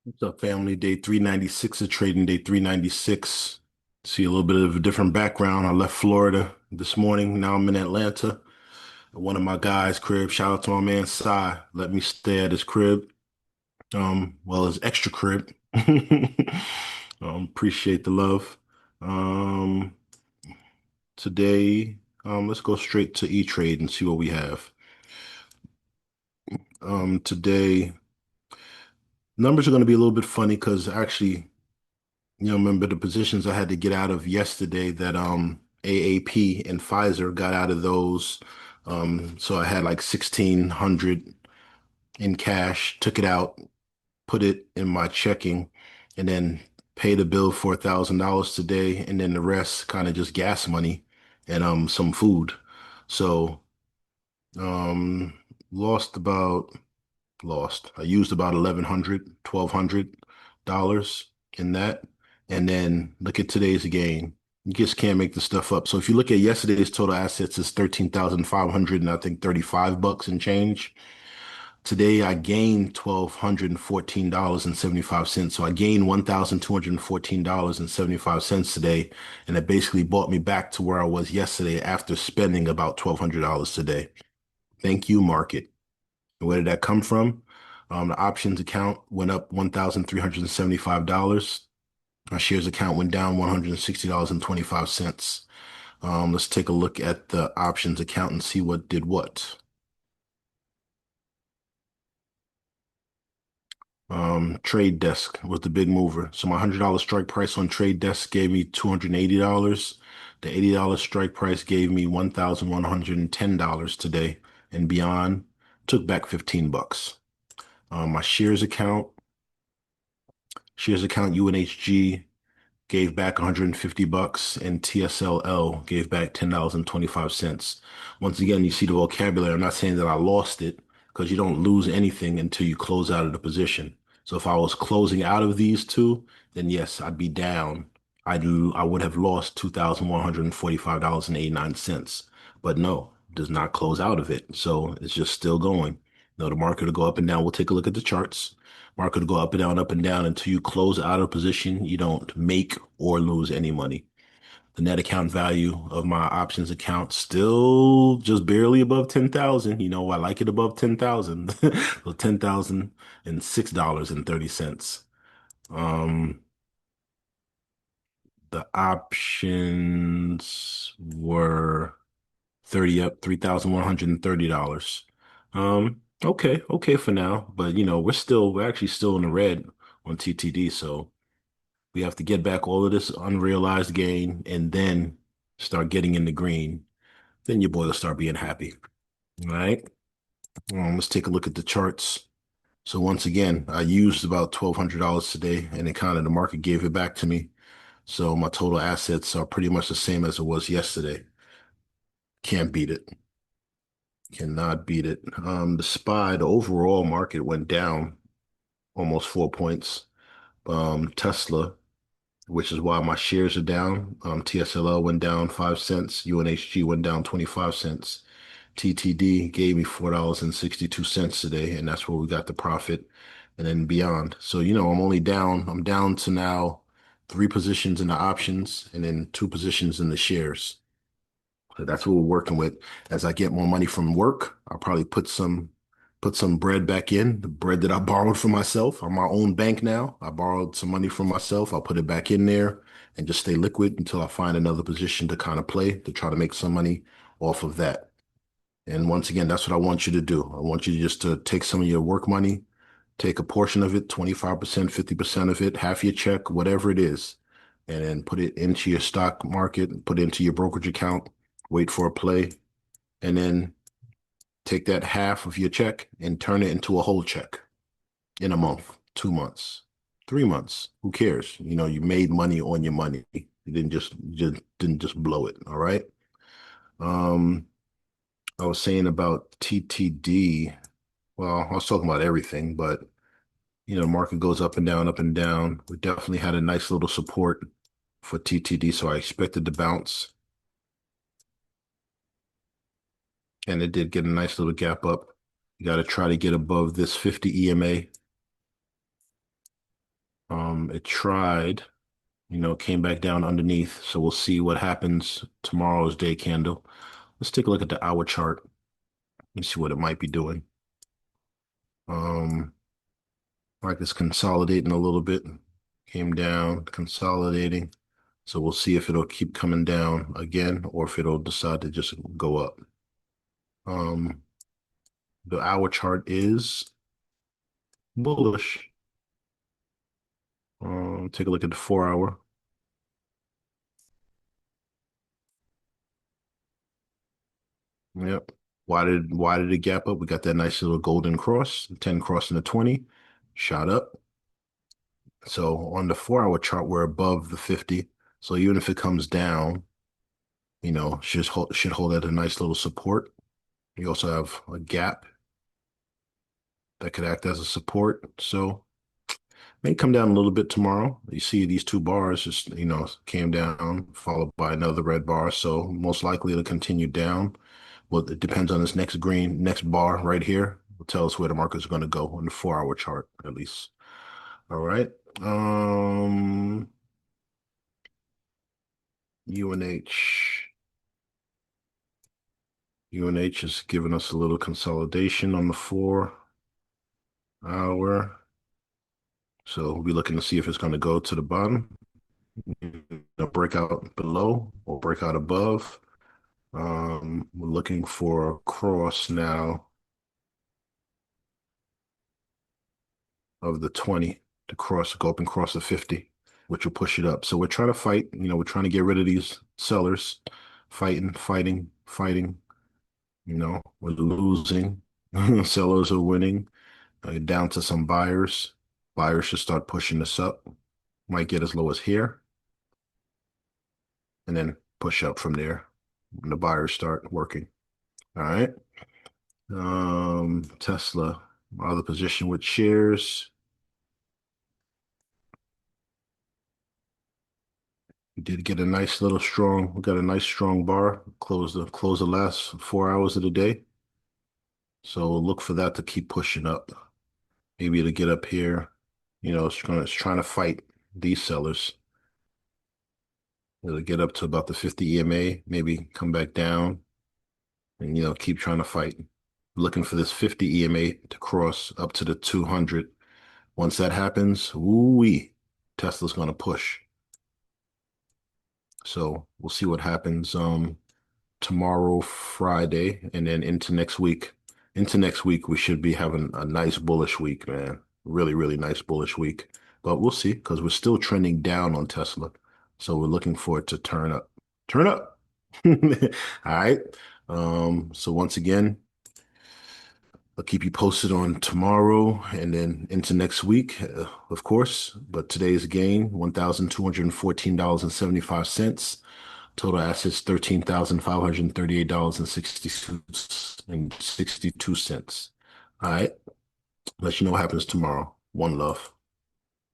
What's up, family? Day 396 of trading, day 396. See a little bit of a different background. I left Florida this morning. Now I'm in Atlanta. One of my guys' crib. Shout out to my man Sai. Let me stay at his crib. Well, his extra crib. Appreciate the love. Um, Today, let's go straight to E-Trade and see what we have. Today, numbers are going to be a little bit funny because actually, remember the positions I had to get out of yesterday that AAP and Pfizer got out of those. So I had like 1,600 in cash, took it out, put it in my checking, and then paid a bill for $1,000 today, and then the rest kind of just gas money and some food. So um lost about lost. I used about 1,100, $1,200 in that. And then look at today's gain. You just can't make the stuff up. So if you look at yesterday's total assets, it's 13,500 and I think 35 bucks and change. Today I gained $1,214.75. So I gained $1,214.75 today. And it basically brought me back to where I was yesterday after spending about $1,200 today. Thank you, market. Where did that come from? The options account went up $1,375. My shares account went down $160.25. Let's take a look at the options account and see what did what. Trade desk was the big mover. So my $100 strike price on trade desk gave me $280. The $80 strike price gave me $1,110 today and beyond. Took back 15 bucks. My shares account UNHG gave back 150 bucks and TSLL gave back $10.25. Once again, you see the vocabulary. I'm not saying that I lost it because you don't lose anything until you close out of the position. So if I was closing out of these two, then yes, I'd be down. I would have lost $2,145.89. But no, it does not close out of it. So it's just still going. No, the market will go up and down. We'll take a look at the charts. Market will go up and down until you close out of position. You don't make or lose any money. The net account value of my options account still just barely above 10,000. I like it above 10,000. So $10,006.30. Um, the options were 30 up, $3,130. Okay for now, but we're actually still in the red on TTD, so we have to get back all of this unrealized gain and then start getting in the green. Then your boy will start being happy. All right. Let's take a look at the charts. So once again, I used about $1,200 today, and it kind of the market gave it back to me. So my total assets are pretty much the same as it was yesterday. Can't beat it. Cannot beat it. The overall market went down almost 4 points. Tesla, which is why my shares are down. TSLL went down 5 cents. UNHG went down 25 cents. TTD gave me $4.62 today, and that's where we got the profit and then beyond. So, I'm down to now three positions in the options and then two positions in the shares. So that's what we're working with. As I get more money from work, I'll probably put some bread back in, the bread that I borrowed from myself. I'm my own bank now. I borrowed some money from myself. I'll put it back in there and just stay liquid until I find another position to kind of play to try to make some money off of that. And once again, that's what I want you to do. I want you to just to take some of your work money, take a portion of it, 25%, 50% of it, half your check, whatever it is, and then put it into your stock market, put it into your brokerage account, wait for a play, and then take that half of your check and turn it into a whole check in a month, 2 months, 3 months. Who cares? You made money on your money. You didn't just blow it. All right. Um, I was saying about TTD. Well, I was talking about everything, but market goes up and down, up and down. We definitely had a nice little support for TTD, so I expected to bounce, and it did get a nice little gap up. You got to try to get above this 50 EMA. It tried, came back down underneath. So we'll see what happens tomorrow's day candle. Let's take a look at the hour chart and see what it might be doing. Um, like it's consolidating a little bit. Came down, consolidating. So we'll see if it'll keep coming down again or if it'll decide to just go up. Um, the hour chart is bullish. Take a look at the 4 hour. Yep. Why did it gap up? We got that nice little golden cross, 10 crossing the 20, shot up. So on the 4 hour chart, we're above the 50. So even if it comes down, should hold at a nice little support. You also have a gap that could act as a support. So may come down a little bit tomorrow. You see these two bars just, came down, followed by another red bar. So most likely it'll continue down. Well, it depends on this next bar right here. Will tell us where the market is going to go on the 4 hour chart, at least. All right. Um, UNH. UNH is giving us a little consolidation on the 4 hour. So we'll be looking to see if it's going to go to the bottom, break out below or break out above. We're looking for a cross now of the 20 to go up and cross the 50, which will push it up. So we're trying to fight, we're trying to get rid of these sellers, fighting, fighting, fighting. We're losing. Sellers are winning. Down to some buyers. Buyers should start pushing this up. Might get as low as here and then push up from there when the buyers start working. All right. Tesla, my other position with shares. We did get a nice little strong, we got a nice strong bar, close the last 4 hours of the day. So look for that to keep pushing up. Maybe it'll get up here. It's trying to fight these sellers. It'll get up to about the 50 EMA, maybe come back down and keep trying to fight. Looking for this 50 EMA to cross up to the 200. Once that happens, ooh-wee, Tesla's gonna push. So we'll see what happens tomorrow, Friday, and then into next week. Into next week, we should be having a nice bullish week, man. Really, really nice bullish week. But we'll see because we're still trending down on Tesla. So we're looking for it to turn up. Turn up. All right. So once again, I'll keep you posted on tomorrow and then into next week, of course. But today's gain, $1,214.75. Total assets, $13,538.62. All right. Let you know what happens tomorrow. One love.